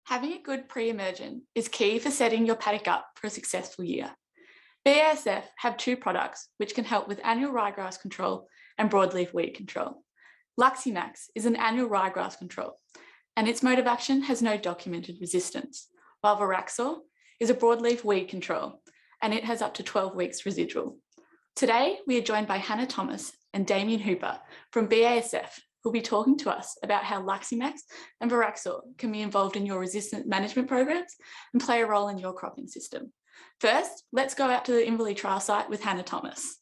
Having a good pre-emergent is key for setting your paddock up for a successful year. BASF have two products which can help with annual ryegrass control and broadleaf weed control. Luximax is an annual ryegrass control, and its mode of action has no documented resistance, while Veraxor is a broadleaf weed control, and it has up to 12 weeks residual. Today, we are joined by Hannah Thomas and Damien Hooper from BASF, who'll be talking to us about how Luximax and Veraxor can be involved in your resistance management programs and play a role in your cropping system. First, let's go out to the Inverleigh trial site with Hannah Thomas.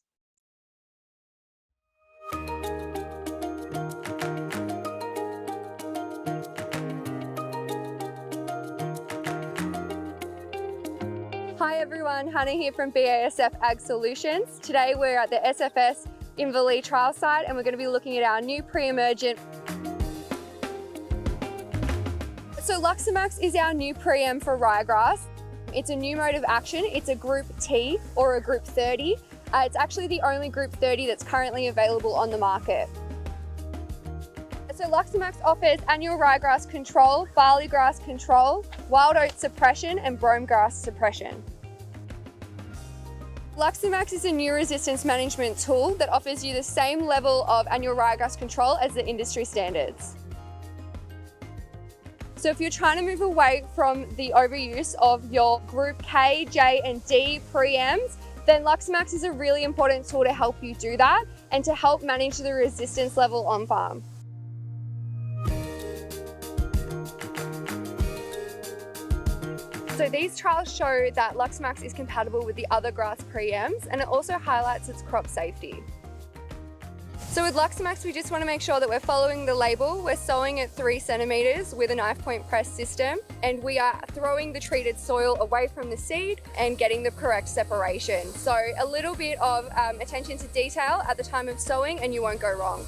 Hi everyone, Hannah here from BASF Ag Solutions. Today we're at the SFS Inverleigh trial site and we're going to be looking at our new pre-emergent. So Luximax is our new pre-em for ryegrass. It's a new mode of action. It's a Group T or a Group 30. It's actually the only Group 30 that's currently available on the market. So Luximax offers annual ryegrass control, barley grass control, wild oat suppression and brome grass suppression. Luximax is a new resistance management tool that offers you the same level of annual ryegrass control as the industry standards. So if you're trying to move away from the overuse of your Group K, J and D pre-ems, then Luximax is a really important tool to help you do that and to help manage the resistance level on farm. So these trials show that Luximax is compatible with the other grass pre-ems, and it also highlights its crop safety. So with Luximax, we just want to make sure that we're following the label. We're sowing at 3 centimeters with a knife point press system, and we are throwing the treated soil away from the seed and getting the correct separation. So a little bit of attention to detail at the time of sowing and you won't go wrong.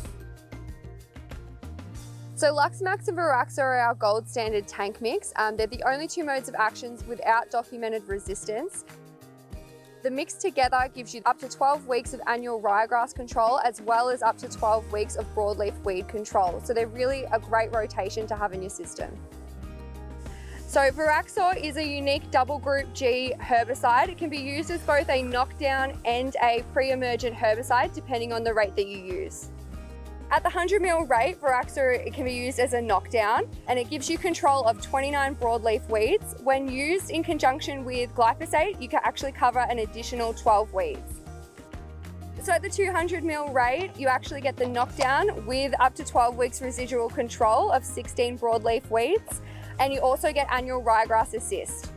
So Luximax and Veraxor are our gold standard tank mix. They're the only two modes of actions without documented resistance. The mix together gives you up to 12 weeks of annual ryegrass control as well as up to 12 weeks of broadleaf weed control. So they're really a great rotation to have in your system. So Veraxor is a unique double group G herbicide. It can be used as both a knockdown and a pre-emergent herbicide depending on the rate that you use. At the 100 ml rate, Veraxor it can be used as a knockdown and it gives you control of 29 broadleaf weeds. When used in conjunction with glyphosate, you can actually cover an additional 12 weeds. So at the 200 ml rate, you actually get the knockdown with up to 12 weeks residual control of 16 broadleaf weeds, and you also get annual ryegrass assist.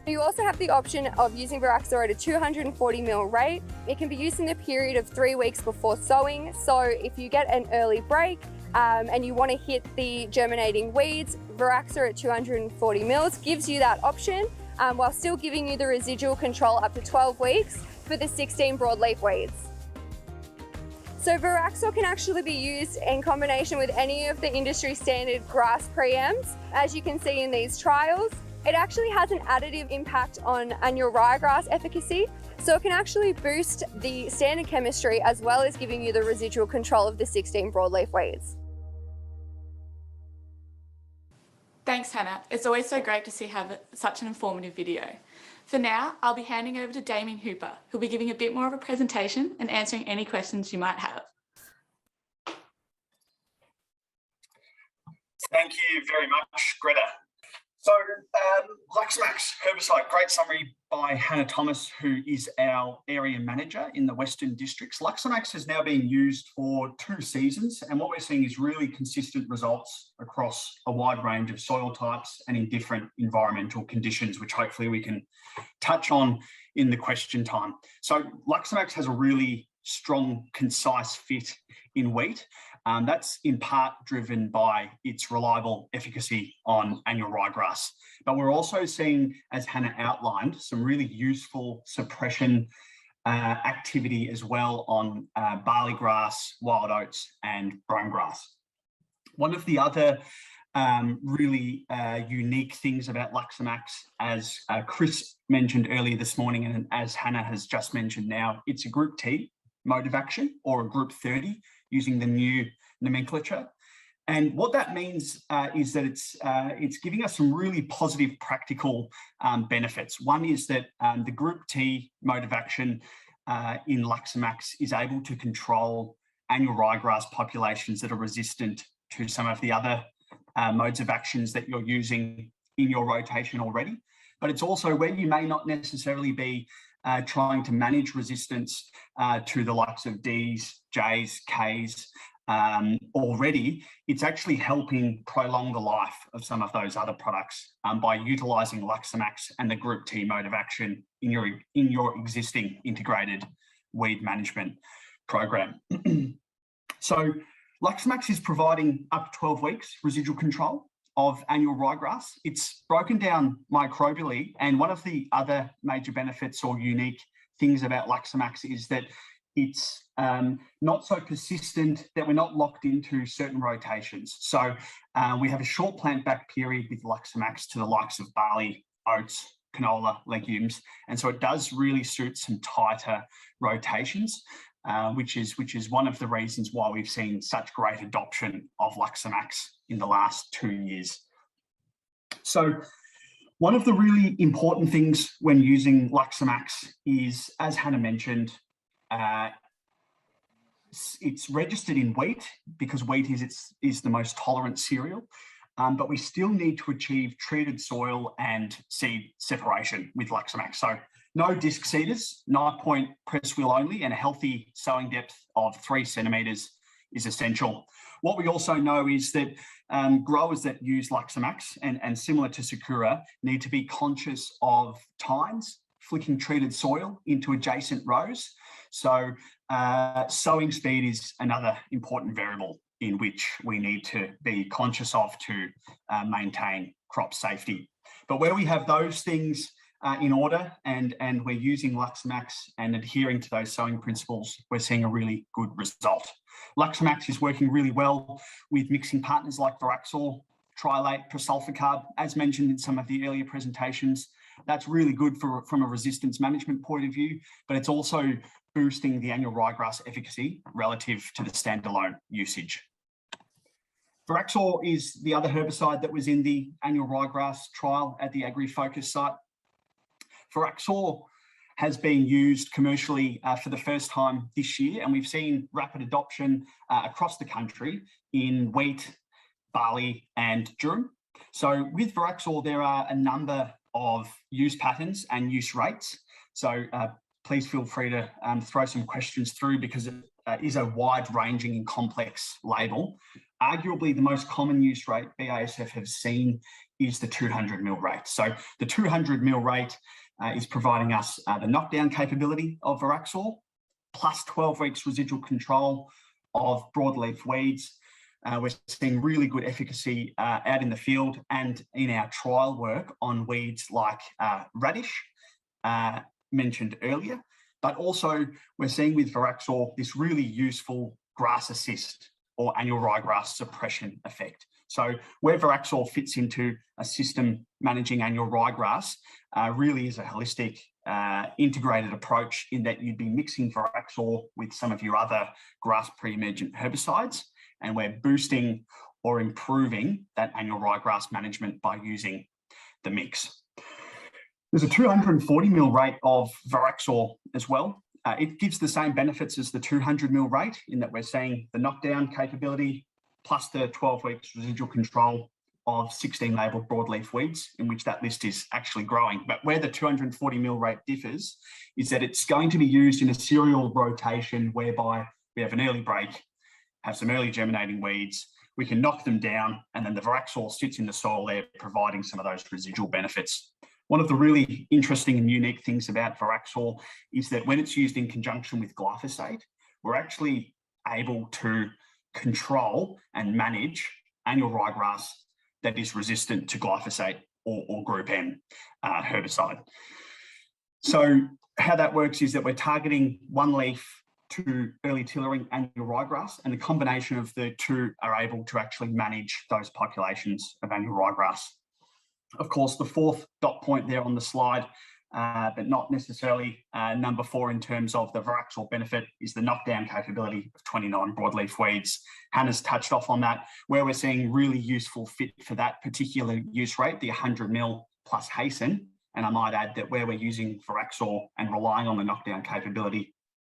You also have the option of using Veraxor at a 240 ml rate. It can be used in the period of 3 weeks before sowing. So if you get an early break and you want to hit the germinating weeds, Veraxor at 240 mils gives you that option while still giving you the residual control up to 12 weeks for the 16 broadleaf weeds. So Veraxor can actually be used in combination with any of the industry standard grass pre-ems, as you can see in these trials. It actually has an additive impact on annual ryegrass efficacy, so it can actually boost the standard chemistry as well as giving you the residual control of the 16 broadleaf weeds. Thanks, Hannah. It's always so great to have such an informative video. For now, I'll be handing over to Damien Hooper, who'll be giving a bit more of a presentation and answering any questions you might have. Thank you very much, Greta. So Luximax herbicide, great summary by Hannah Thomas, who is our area manager in the Western Districts. Luximax has now been used for 2 seasons, and what we're seeing is really consistent results across a wide range of soil types and in different environmental conditions, which hopefully we can touch on in the question time. So Luximax has a really strong, concise fit in wheat. That's in part driven by its reliable efficacy on annual ryegrass. But we're also seeing, as Hannah outlined, some really useful suppression activity as well on barley grass, wild oats and brome grass. One of the other really unique things about Luximax, as Chris mentioned earlier this morning and as Hannah has just mentioned now, it's a Group T mode of action or a Group 30 using the new nomenclature. And what that means is that it's giving us some really positive practical benefits. One is that the Group T mode of action in Luxamax is able to control annual ryegrass populations that are resistant to some of the other modes of actions that you're using in your rotation already. But it's also where you may not necessarily be trying to manage resistance to the likes of Ds, Js, Ks, already, it's actually helping prolong the life of some of those other products by utilising Luxamax and the Group T mode of action in your existing integrated weed management program. So Luxamax is providing up to 12 weeks residual control of annual ryegrass. It's broken down microbially, and one of the other major benefits or unique things about Luxamax is that it's not so persistent, that we're not locked into certain rotations. So we have a short plant back period with Luxamax to the likes of barley, oats, canola, legumes. And so it does really suit some tighter rotations, which is one of the reasons why we've seen such great adoption of Luxamax in the last 2 years. So one of the really important things when using Luxamax is, as Hannah mentioned, it's registered in wheat because wheat is the most tolerant cereal, but we still need to achieve treated soil and seed separation with Luxamax. So no disc seeders, 9-point press wheel only, and a healthy sowing depth of 3 centimetres is essential. What we also know is that growers that use Luxamax and similar to Sakura need to be conscious of tines, flicking treated soil into adjacent rows. So sowing speed is another important variable in which we need to be conscious of to maintain crop safety. But where we have those things in order and we're using Luxamax and adhering to those sowing principles, we're seeing a really good result. Luxamax is working really well with mixing partners like Veraxor, Trilate, Prosulfocarb, as mentioned in some of the earlier presentations. That's really good from a resistance management point of view, but it's also boosting the annual ryegrass efficacy relative to the standalone usage. Veraxor is the other herbicide that was in the annual ryegrass trial at the AgriFocus site. Veraxor has been used commercially for the first time this year, and we've seen rapid adoption across the country in wheat, barley, and durum. So with Veraxor, there are a number of use patterns and use rates. So please feel free to throw some questions through because it is a wide-ranging and complex label. Arguably, the most common use rate BASF have seen is the 200 mil rate. So the 200 mil rate is providing us the knockdown capability of Veraxor, plus 12 weeks residual control of broadleaf weeds. We're seeing really good efficacy out in the field and in our trial work on weeds like radish, mentioned earlier, but also we're seeing with Veraxor this really useful grass assist or annual ryegrass suppression effect. So where Veraxor fits into a system managing annual ryegrass really is a holistic integrated approach in that you'd be mixing Veraxor with some of your other grass pre-emergent herbicides, and we're boosting or improving that annual ryegrass management by using the mix. There's a 240 mil rate of Veraxor as well. It gives the same benefits as the 200 mil rate in that we're seeing the knockdown capability plus the 12 weeks residual control of 16 labelled broadleaf weeds, in which that list is actually growing. But where the 240 mil rate differs is that it's going to be used in a serial rotation whereby we have an early break, have some early germinating weeds, we can knock them down, and then the Veraxor sits in the soil there, providing some of those residual benefits. One of the really interesting and unique things about Veraxor is that when it's used in conjunction with glyphosate, we're actually able to control and manage annual ryegrass that is resistant to glyphosate or Group N herbicide. So how that works is that we're targeting one leaf to early tillering annual ryegrass, and the combination of the two are able to actually manage those populations of annual ryegrass. Of course, the fourth dot point there on the slide but not necessarily number 4 in terms of the Veraxor benefit is the knockdown capability of 29 broadleaf weeds. Hannah's touched off on that, where we're seeing really useful fit for that particular use rate, the 100 mil plus hasten. And I might add that where we're using Veraxor and relying on the knockdown capability,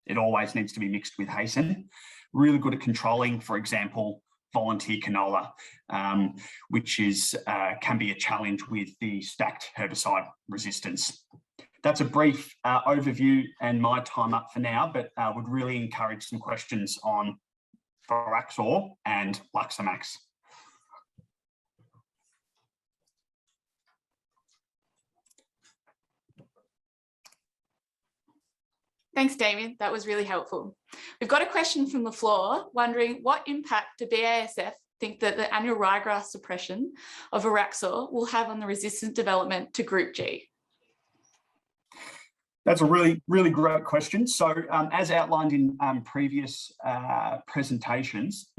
it always needs to be mixed with hasten. Really good at controlling, for example, volunteer canola, which can be a challenge with the stacked herbicide resistance. That's a brief overview and my time up for now, but would really encourage some questions on Veraxor and Luxamax. Thanks, Damien. That was really helpful. We've got a question from the floor wondering what impact do BASF think that the annual ryegrass suppression of Veraxor will have on the resistant development to Group G? That's a really, really great question. So as outlined in previous presentations,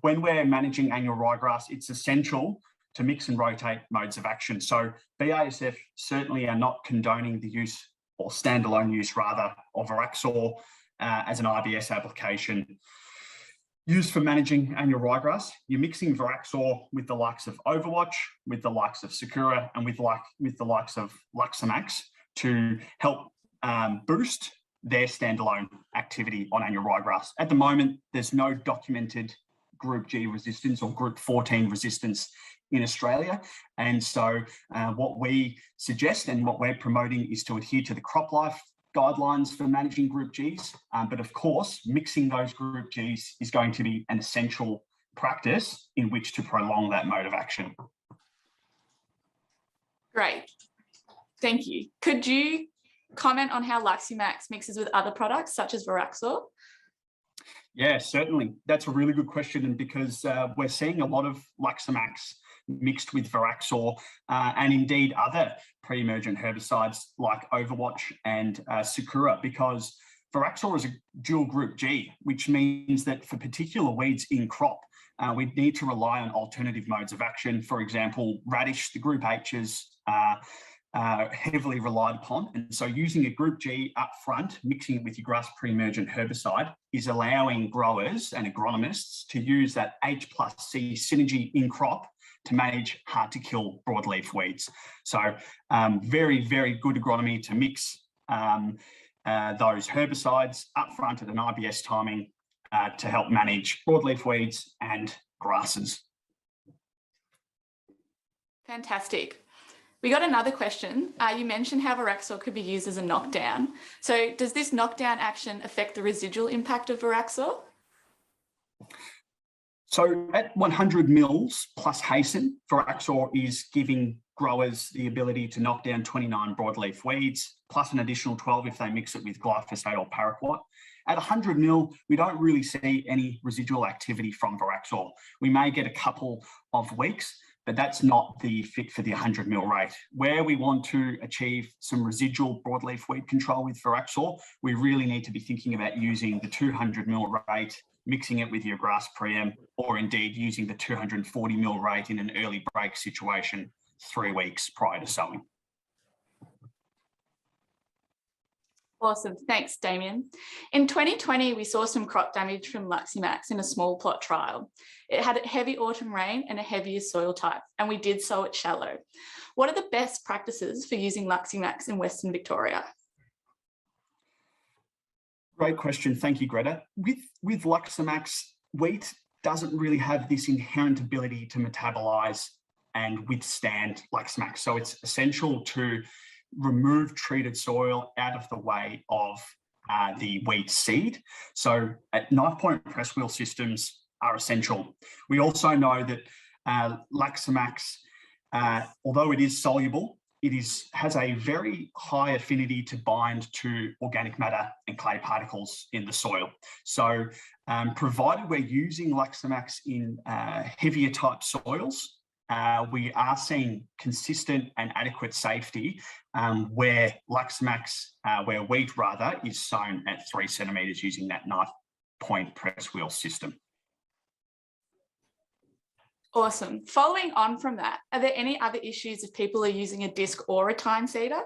when we're managing annual ryegrass, it's essential to mix and rotate modes of action. So BASF certainly are not condoning the use, or standalone use rather, of Veraxor as an IBS application used for managing annual ryegrass. You're mixing Veraxor with the likes of Overwatch, with the likes of Sakura, and with the likes of Luxamax to help boost their standalone activity on annual ryegrass. At the moment, there's no documented Group G resistance or Group 14 resistance in Australia. And so what we suggest and what we're promoting is to adhere to the crop life guidelines for managing Group Gs. But of course, mixing those Group Gs is going to be an essential practice in which to prolong that mode of action. Great. Thank you. Could you comment on how Luxamax mixes with other products such as Veraxor? Yeah, certainly. That's a really good question. And because we're seeing a lot of Luxamax mixed with Veraxor and indeed other pre-emergent herbicides like Overwatch and Sakura, because Veraxor is a dual Group G, which means that for particular weeds in crop, we need to rely on alternative modes of action. For example, radish, the Group H's heavily relied upon. And so using a Group G up front, mixing it with your grass pre-emergent herbicide is allowing growers and agronomists to use that H plus C synergy in crop to manage hard to kill broadleaf weeds. So very, very good agronomy to mix those herbicides up front at an IBS timing to help manage broadleaf weeds and grasses. Fantastic. We got another question. You mentioned how Veraxor could be used as a knockdown. So does this knockdown action affect the residual impact of Veraxor? So at 100 mils plus hasten, Veraxor is giving growers the ability to knock down 29 broadleaf weeds, plus an additional 12 if they mix it with glyphosate or paraquat. At 100 mil, we don't really see any residual activity from Veraxor. We may get a couple of weeks, but that's not the fit for the 100 mil rate. Where we want to achieve some residual broadleaf weed control with Veraxor, we really need to be thinking about using the 200 mil rate, mixing it with your grass preem, or indeed using the 240 mil rate in an early break situation 3 weeks prior to sowing. Awesome. Thanks, Damien. In 2020, we saw some crop damage from Luxamax in a small plot trial. It had a heavy autumn rain and a heavier soil type, and we did sow it shallow. What are the best practices for using Luxamax in Western Victoria? Great question. Thank you, Greta. With Luxamax, wheat doesn't really have this inherent ability to metabolize and withstand Luxamax. So it's essential to remove treated soil out of the way of the wheat seed. So knife point press wheel systems are essential. We also know that Luxamax, although it is soluble, it has a very high affinity to bind to organic matter and clay particles in the soil. So provided we're using Luxamax in heavier type soils, we are seeing consistent and adequate safety where wheat rather is sown at 3 centimetres using that knife point press wheel system. Awesome. Following on from that, are there any other issues if people are using a disc or a tine seeder?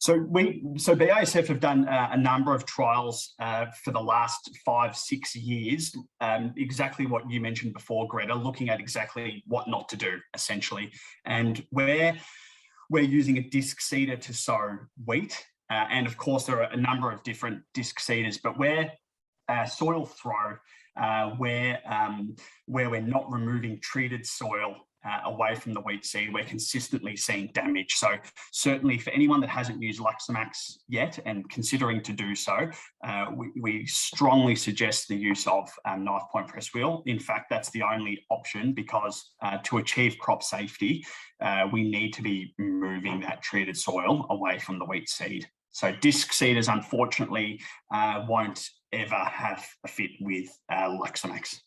So BASF have done a number of trials for the last 5-6 years, exactly what you mentioned before, Greta, looking at exactly what not to do, essentially. And where we're using a disc seeder to sow wheat, and of course there are a number of different disc seeders, but where soil throw, where we're not removing treated soil away from the wheat seed, we're consistently seeing damage. So certainly for anyone that hasn't used Luxamax yet and considering to do so, we strongly suggest the use of knife point press wheel. In fact, that's the only option, because to achieve crop safety, we need to be moving that treated soil away from the wheat seed. So disc seeders, unfortunately, won't ever have a fit with Luxamax.